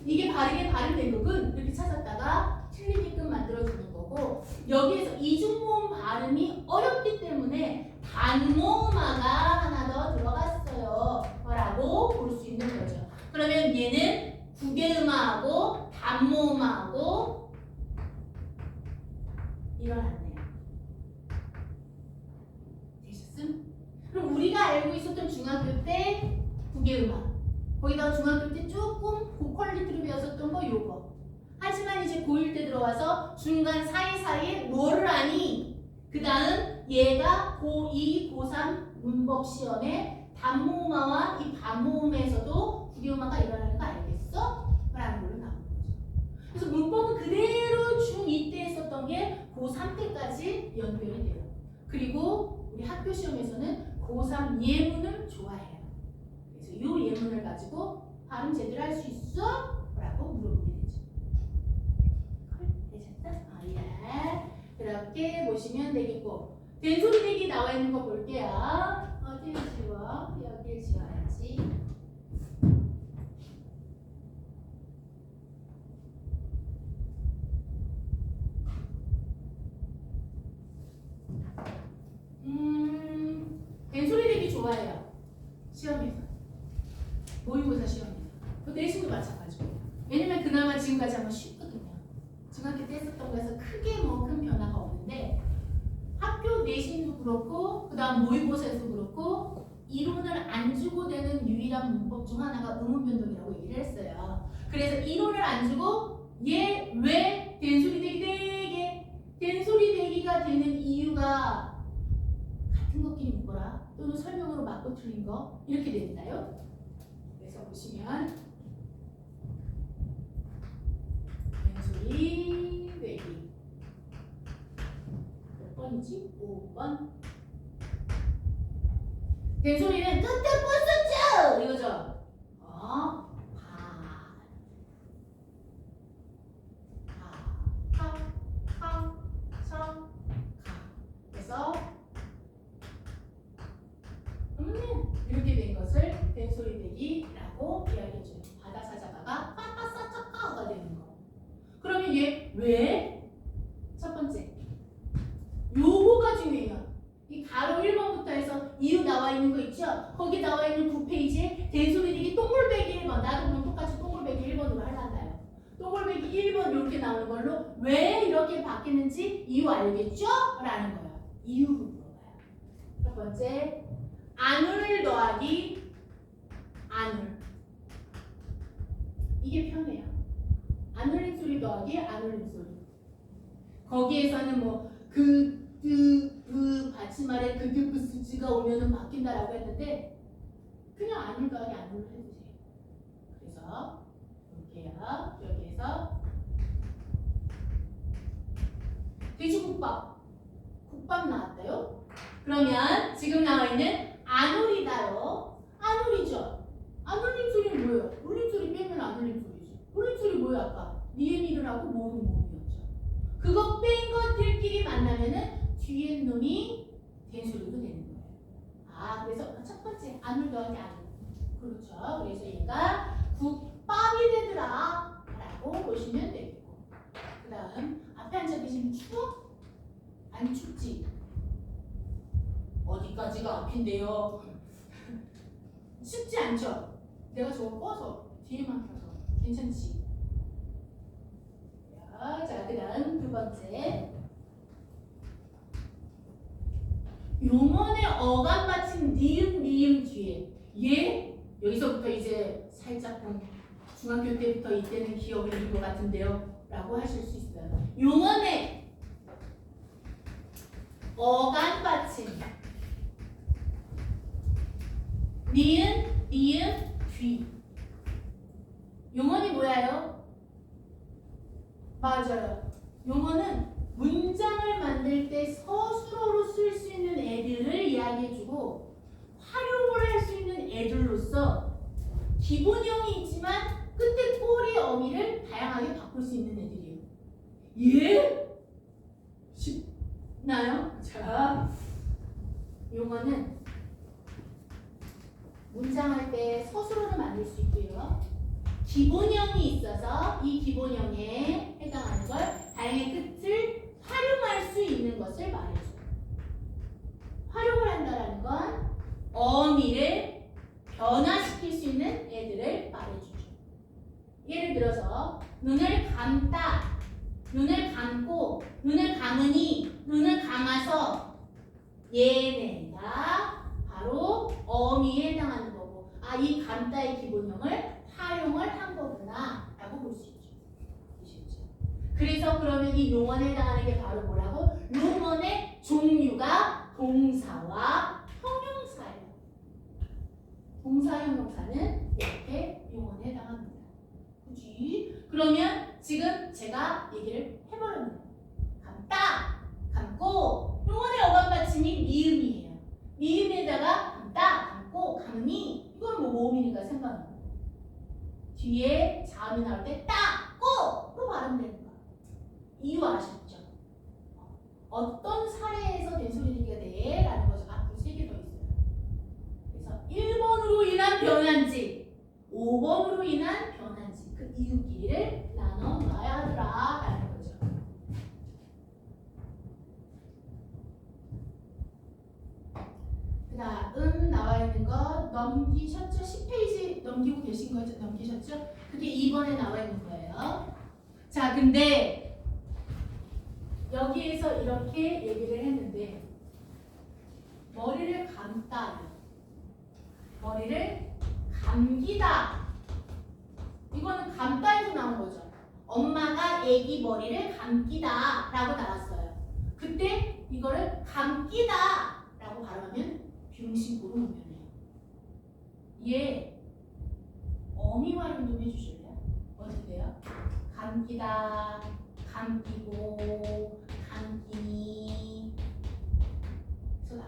Speaker 1: 이게 바르게 발음된 거군 이렇게 찾았다가 틀리게끔 만들어주는 거고, 여기에서 이중모음 발음이 어렵기 때문에 단모음화가 하나 더 들어갔어요 라고 볼 수 있는 거죠. 그러면 얘는 구개음화하고 단모음화하고 일어났네요. 되셨음? 그럼 우리가 알고 있었던 중학교 때 구개음화, 거기다가 중학교 때 조금 고퀄리티로 배웠었던 거 요거. 하지만 이제 고1 때 들어와서 중간 사이사이에 뭐를 아니? 그 다음 얘가 고2, 고3 문법 시험에 단모음화와 이 반모음에서도 구개음화가 일어나는 거 알겠어? 라는 걸로 나오는 거죠. 그래서 문법은 그대로 중2 때 했었던 게 고3 때까지 연결이 돼요. 그리고 우리 학교 시험에서는 고3 예문을 좋아해요. 그래서 이 예문을 가지고 발음 제대로 할 수 있어? 라고 물어보게 되죠. 되셨어? 예. 그렇게 보시면 되겠고, 된소리 대기 나와 있는 거 볼게요. 어디를 지워? 여기를 지워야지. 된소리 대기 좋아해요. 시험에서. 모의고사 시험에서. 그 내신도 마찬가지고요. 왜냐면 그나마 지금까지 하면 쉽거든요. 중학교 때 했었던 거에서 크게 뭐 큰 변화가 없는데 학교 내신도 그렇고 그 다음 모의고사에도 그렇고 이론을 안 주고 되는 유일한 문법 중 하나가 음운변동이라고 얘기를 했어요. 그래서 이론을 안 주고 얘 왜 된소리 대기 되게 된소리 대기가 되는 이유가 같은 것끼리 묶어라 또는 설명으로 맞고 틀린 거 이렇게 된다요. 그래서 보시면 된소리 대기 몇 번이지? 5번. 된소리는 끝에 부수죠 이거죠. 그래서 이렇게 된 것을 된소리 대기라고 이야기해줘요. 바다 사자가가 빠빠싸짜까가 되는 거. 그러면 얘 왜? 첫 번째 요거가 중요해요. 이 가로 1번부터 해서 이유 나와 있는 거 있죠? 거기 나와 있는 9페이지에 된소리 대기 동글배기 1번 나도 그럼 똑같이 동글배기 1번으로 하려나요? 동글배기 1번 이렇게 나오는 걸로 왜 이렇게 바뀌는지 이유 알겠죠? 라는 거예요. 이유를 물어봐요. 첫 번째 안울 더하기 안울 이게 편해요. 안울림 소리 더하기 안울림 소리 거기에서는 뭐 받침말에 수지가 오면은 바뀐다라고 했는데 그냥 안울 더하기 안울로 해주세요. 그래서 볼게요. 여기에서 돼지국밥 국밥 나왔다요. 그러면 지금 나와 있는 안울이다요. 안울이죠. 안울림 소리는 뭐예요? 울림 소리 빼면 안울림 소리지. 울림 소리 뭐예요? 아까 니은이들하고 모음이었죠. 그거 뺀 것들끼리 만나면은 뒤에 놈이 된소리도 되는 거예요. 그래서 첫 번째 안울 더하기 안울. 그렇죠. 그래서 얘가 국밥이 되더라 라고 보시면 되겠고 그 다음 앞에 앉아 계시면 추워? 안 춥지? 어디까지가 앞인데요? 춥지 않죠? 내가 저거 꺼서 뒤에만 켜서 괜찮지? 자, 그 다음 두 번째 용언의 어감 받침 니은 뒤에 얘 여기서부터 이제 살짝 중학교 때부터 이때는 기억을 잃은 것 같은데요 라고 하실 수 있어요. 용언의 어감 받침 니은 뒤 용언이 뭐야요? 맞아요. 용어는 문장을 만들 때 서술어로 쓸 수 있는 애들을 이야기해주고 활용을 할 수 있는 애들로서 기본형이 있지만 끝에 꼬리 어미를 다양하게 바꿀 수 있는 애들이에요. 예? 쉽나요? 자, 용어는 문장할 때 서술어를 만들 수 있고요. 기본형이 있어서 이 기본형에 해당하는 걸 다양의 끝을 활용할 수 있는 것을 말해줘요. 활용을 한다는 건 어미를 변화시킬 수 있는 애들을 말해주죠. 예를 들어서 눈을 감다, 눈을 감고, 눈을 감으니, 눈을 감아서 얘네가 바로 어미에 해당하는 거고 이 감다의 기본형을 활용을 한 거구나 라고 볼 수 있죠. 그래서 그러면 이 용언에 해당하는 게 바로 뭐라고? 용언의 종류가 동사와 형용사예요. 동사, 형용사는 이렇게 용언에 해당합니다. 그치? 그러면 지금 제가 얘기를 해버렸네요. 감다, 감고 용언의 어감 받침이 미음이에요. 미음에다가 감다, 감고, 감니 이건 뭐 모음이니까 생각합니다. 뒤에 자음이 나올 때 딱, 꼬로 발음되는 거야. 이유 아셨죠? 어떤 사례에서 된소리 대기가 돼? 라는 거죠. 앞으로 3개 더 있어요. 그래서 1번으로 인한 변환지, 5번으로 인한 변환지 그 이유끼리를 나눠 놔야 하더라 라는 거죠. 그 다음 나와 있는 거 넘기셨죠? 10페이지 넘기고 계신 거죠? 넘기셨죠? 그게 2번에 나와 있는 거예요. 자, 근데 여기에서 이렇게 얘기를 했는데 머리를 감다, 머리를 감기다 이거는 감다에서 나온 거죠. 엄마가 애기 머리를 감기다 라고 나왔어요. 그때 이거를 감기다 라고 발음하면 비동식으로 오면해요. 얘 어미 활용 좀 해주실래요? 어떻게 돼요? 감기다, 감기고, 감기니. 그래서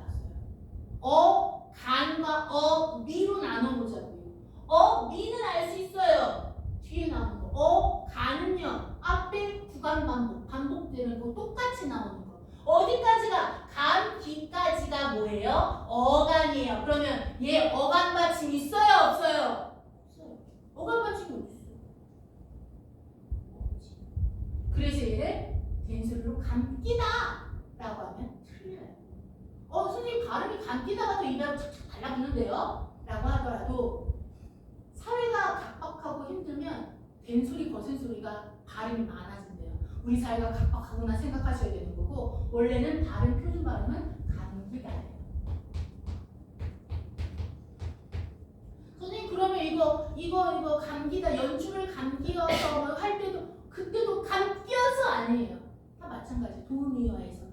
Speaker 1: 나왔어요. 간과 어가 어, 미로 나눠보자고요. 어, 미는 알 수 있어요. 뒤에 나오는 거. 어, 가는요. 앞에 구간 반복되는 거 똑같이 나오는 거. 어디까지가? 간 뒤까지가 뭐예요? 어간이에요. 그러면 얘 어간 받침 있어요? 없어요? 없어요. 어간 받침이 어디 있어요? 없지. 그래서 얘를 된소리로 감기다 라고 하면 틀려요. 선생님 발음이 감기다가 더 입에 착착 달라붙는데요? 라고 하더라도 사회가 각박하고 힘들면 된소리 거센소리가 발음이 많아진대요. 우리 사회가 각박하구나 생각하셔야 되는 거고, 원래는 발음 표준 발음은 감기다예요. 선생님 그러면 이거 감기다, 연출을 감기어서 할 때도 그때도 감기어서 아니에요. 다 마찬가지. 도우미어에서도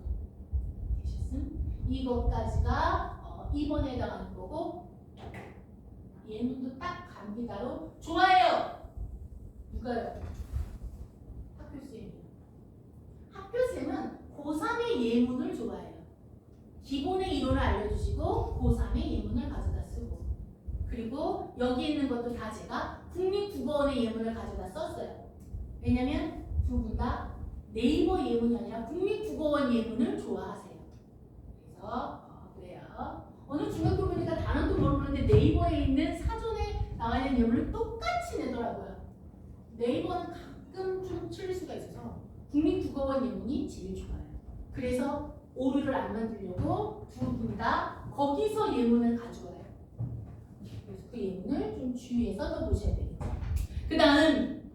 Speaker 1: 되셨음? 이것까지가 2번에 해당하는 거고, 예문도 딱 감기다로 좋아해요. 누가요? 학교쌤이요. 학교쌤은 고3의 예문을 좋아해요. 기본의 이론을 알려주시고 고3의 예문을 가져다 쓰고, 그리고 여기 있는 것도 다 제가 국립국어원의 예문을 가져다 썼어요. 왜냐면 두 분 다 네이버 예문이 아니라 국립국어원 예문을 좋아하세요. 그래서 그래요. 어느 중학교 보니까 단어도 모르는데 네이버에 있는 사전에 나와 있는 예문을 똑같이 내더라고요. 네이버는 가끔 좀 틀릴 수가 있어서 국립국어원 예문이 제일 좋아요. 그래서 오류를 안 만들려고 두 분 다 거기서 예문을 가져와요. 그래서 그 예문을 좀 주의해서 넣어보셔야 되겠죠. 그 다음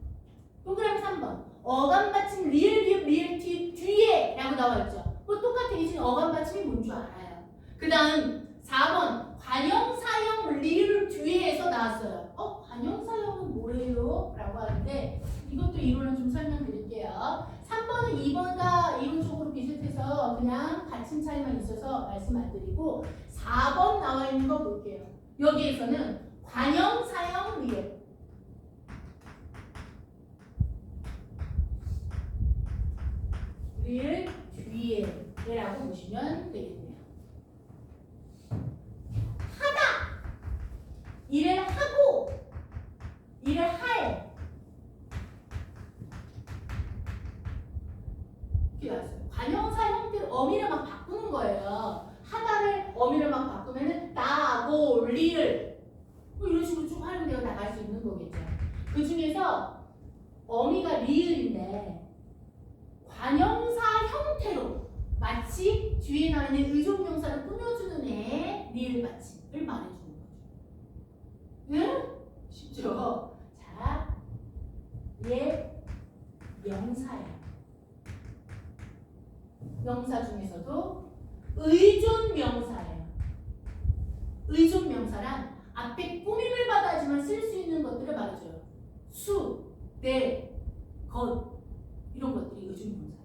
Speaker 1: 동그라미 3번 어감 받침 리을 비읍 리을 티 뒤에 라고 나와있죠. 뭐 똑같아. 이 지금 어감 받침이 뭔 줄 알아요. 그 다음 4번 관형사형 리을 뒤에에서 나왔어요. 관형사형은 뭐예요? 라고 하는데 이것도 이론을 좀 설명드릴게요. 3번은 2번과 이론적으로 비슷해서 그냥 받침 차이만 있어서 말씀 안 드리고, 4번 나와 있는 거 볼게요. 여기에서는 관형사형 리을 뒤에라고 보시면 되겠네요. 하다, 일을 하고, 일을 할 이렇게 나왔어요. 관형사 형태로 어미를 막 바꾸는 거예요. 하다를 어미를 막 바꾸면은 나고 리을 뭐 이런 식으로 쭉 활용되어 나갈 수 있는 거겠죠. 그 중에서 어미가 리을인데 관형사 형태로 마치 뒤에 나와 있는 의존명사를 꾸며주는 애 리을 받침을 말해주는 거죠. 응? 쉽죠? 자, 얘 명사예요. 명사 중에서도 의존명사예요. 의존명사란 앞에 꾸밈을 받아야지만 쓸 수 있는 것들을 말해줘요. 수, 내, 것 이런 것들이 의존명사예요.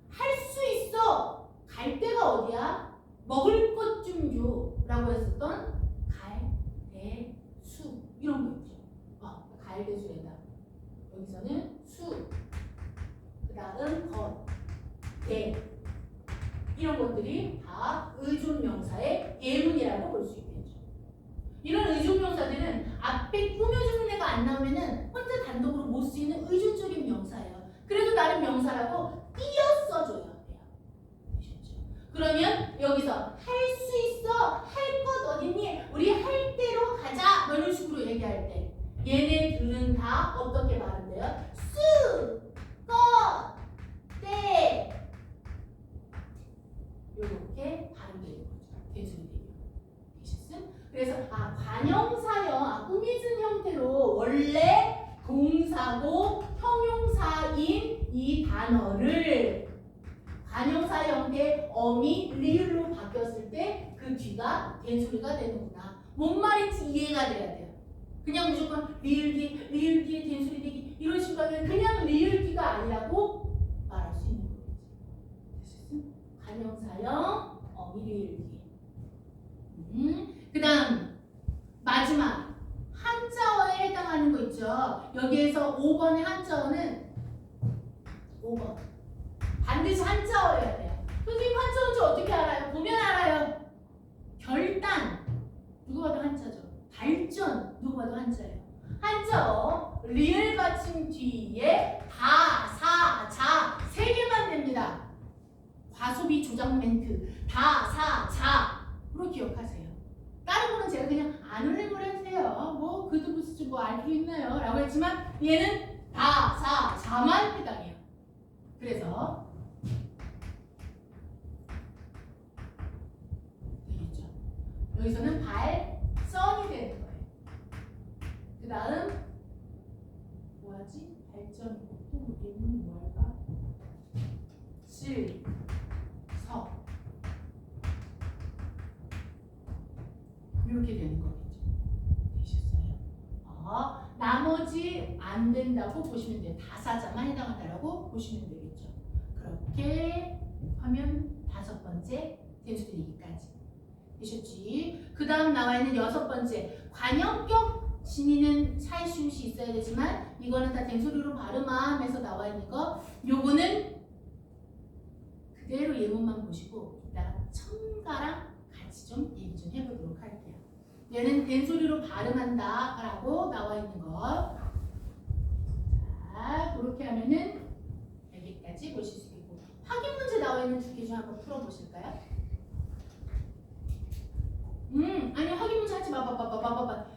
Speaker 1: 할 수 있어. 갈 데가 어디야? 먹을 것 좀 줘 라고 했었던 갈, 대, 수 이런 거 있죠. 갈, 대, 수에다 여기서는 수, 그 다음 것, 대 이런 것들이 다 의존명사의 예문이라고 볼 수 있겠죠. 이런 의존명사들은 앞에 꾸며주는 애가 안 나오면은 혼자 단독으로 못 쓰이는 의존적인 명사예요. 그래도 나름 명사라고 띄어 써줘야 돼요. 되셨죠? 그러면 여기서 할 수 있어, 할 것 어딨니? 우리 할 대로 가자. 뭐 이런 식으로 얘기할 때 얘네들은 다 어떻게 말한대요? 수, 것, 때 이렇게 발음되는 거죠. 대소리 되게. 되셨음? 그래서 관형사형, 꾸미진 형태로 원래 동사고 형용사인 이 단어를 관형사 형태 어미 리을로 바뀌었을 때 그 뒤가 된소리가 되는구나. 뭔 말인지 이해가 돼야 돼요. 그냥 무조건 리을 뒤에 된소리 되기 이런 식으로 하면 그냥 리을 뒤가 아니라고 말할 수 있는 거겠지. 되셨음? 관형사형 어미 리을 뒤. 그 다음 마지막 한자어에 해당하는 거 있죠. 여기에서 5번의 한자어는 5번 반드시 한자어여야 돼요. 선생님 한자어인지 어떻게 알아요? 보면 알아요. 결단 누가 봐도 그렇죠. 리을 받침 뒤에 다, 사, 자 3개만 됩니다. 과소비 조작 멘트 다, 사, 자로 기억하세요. 다른 거는 제가 그냥 안 올려버려주세요. 뭐 그도 무슨 뭐 알 필요 있나요? 라고 했지만 얘는 다, 사, 자만 해당해요. 그래서 되겠죠. 여기서는 발선이 되는 거예요. 그 다음 뭐하지? 발전이고 또 예문이 뭐 할까? 실, 서 이렇게 되는 거겠죠. 되셨어요? 나머지 안 된다고 보시면 돼요. 다사자만 해당한다라고 보시면 되겠죠. 그렇게 하면 5번째 den수 드리기까지 되셨지. 그 다음 나와 있는 6번째 관형격 진위는 차이쉬움이 있어야 되지만 이거는 다 den수리로 발음함에서 나와 있는 거. 요거는 그대로 예문만 보시고 이따가 첨가랑 같이 좀 얘기 좀 해보도록 할게요. 얘는 den소리로 발음한다 라고 나와 있는 거. 자, 그렇게 하면은 여기까지 보실 수 있고, 확인 문제 나와 있는 2개 중 한번 풀어보실까요? 아니 확인 문제 하지 마.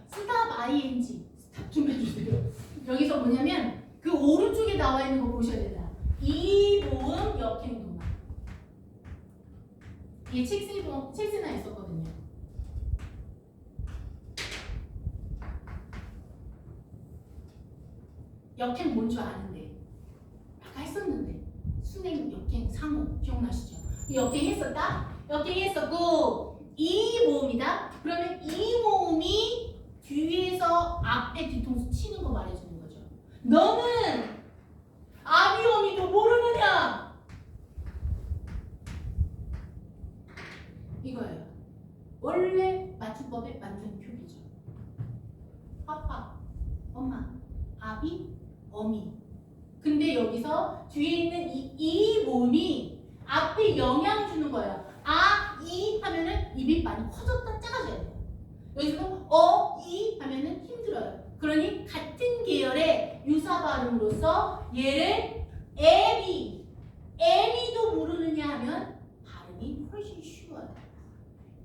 Speaker 1: 스탑 ing 스탑 좀 해주세요. 여기서 뭐냐면 그 오른쪽에 나와 있는 거 보셔야 된다. 이 모음 역행동만. 이게 책스나 있었거든요. 역행 뭔 줄 아는데 아까 했었는데 순행, 역행, 상호 기억나시죠? 역행 했었다? 역행 했었고 이 모음이다? 그러면 이 모음이 뒤에서 앞에 뒤통수 치는 거 말해주는 거죠. 너는 아비오미도 모르느냐? 이거예요. 원래 맞춤법에 맞는 표기죠. 파파, 엄마, 아비, 어미. 근데 여기서 뒤에 있는 이 모음이 앞에 영향 주는 거예요. 아, 이 하면은 입이 많이 커졌다 작아져야 돼요. 여기서도 이 하면은 힘들어요. 그러니 같은 계열의 유사 발음으로서 얘를 애미도 모르느냐 하면 발음이 훨씬 쉬워요.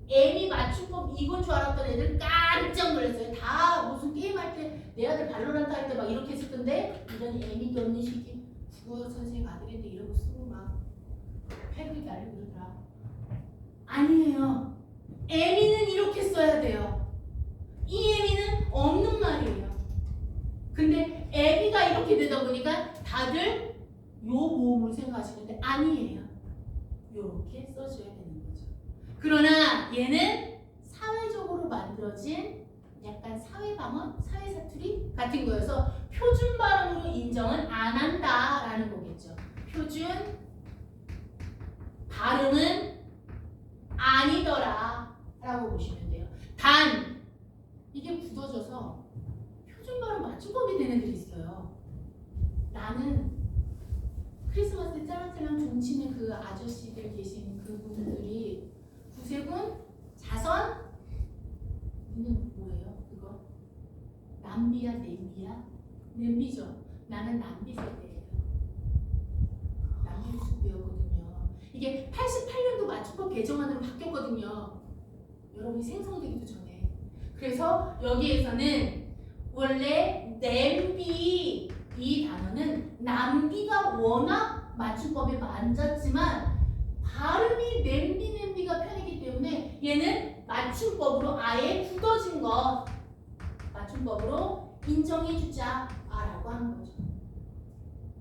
Speaker 1: 애미 맞춤법 이건 줄 알았던 애들 깜짝 놀랐어요. 다 무슨 게임할 때 내 아들 발로란트 할 때 막 이렇게 했을 건데 이런 애미도 없는 시기 국어 선생님 아들인데 이러고 쓰고 막 패를 날리고 그러더라. 아니에요. 애미는 이렇게 써야 돼요. 이 애미는 없는 말이에요. 근데 애미가 이렇게 되다 보니까 다들 요 모음을 생각하시는데 아니에요. 요렇게 써줘야 되는 거죠. 그러나 얘는 사회적으로 만들어진 약간 사회방언, 사회사투리 같은 거여서 표준 발음으로 인정은 안 한다라는 거겠죠. 표준 발음은 아니더라 라고 보시면 돼요. 단 이게 굳어져서 표준 발음 맞춤법이 되는 애들이 있어요. 나는 크리스마스 때 짤랑짤랑 종치는 그 아저씨들 계신 그분들이 구세군, 자선, 이는 뭐예요? 그거? 남비야, 냄비야? 냄비죠. 나는 남비 세대예요. 남비 수업 배웠거든요. 이게 88년도 맞춤법 개정안으로 바뀌었거든요. 여러분이 생성되기도 전에. 그래서 여기에서는 원래 냄비 이 단어는 남비가 워낙 맞춤법에 맞았지만 발음이 냄비가 편이기 때문에 얘는 맞춤법으로 아예 굳어진 거 맞춤법으로 인정해주자라고 하는 거죠.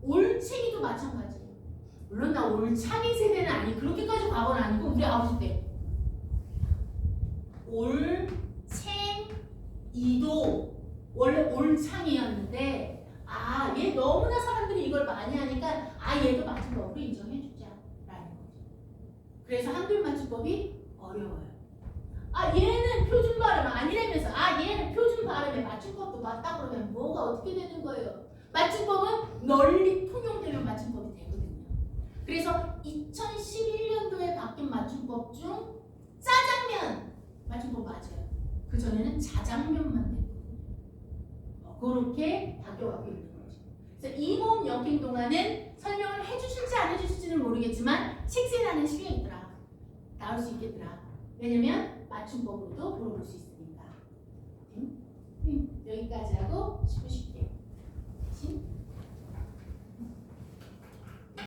Speaker 1: 올챙이도 마찬가지예요. 물론 나 올창이 세대는 아니 그렇게까지 과거는 아니고 우리 아버지 때 올챙이도 원래 올창이었는데 얘 너무나 사람들이 이걸 많이 하니까 얘도 맞춤법으로 인정해주자라는 거죠. 그래서 한글 맞춤법이 어려워요. 얘는 표준 발음 아니라면서 얘는 표준 발음에 맞춤법도 맞다 그러면 뭐가 어떻게 되는 거예요? 맞춤법은 널리 통용되면 맞춤법이 되거든요. 그래서 2011년도에 바뀐 맞춤법 중 짜장면 맞춤법 맞아요. 그 전에는 자장면만 됐거든요. 그렇게 바뀌어가고 있는 거죠. 그래서 이 모음 역행 동안은 설명을 해주실지 안 해주실지는 모르겠지만 식세라는 시계있더라. 나올 수 있겠더라. 왜냐면 맞춤법으로도 물어볼 수 있으니까. 여기까지 하고 쉽게. 그치?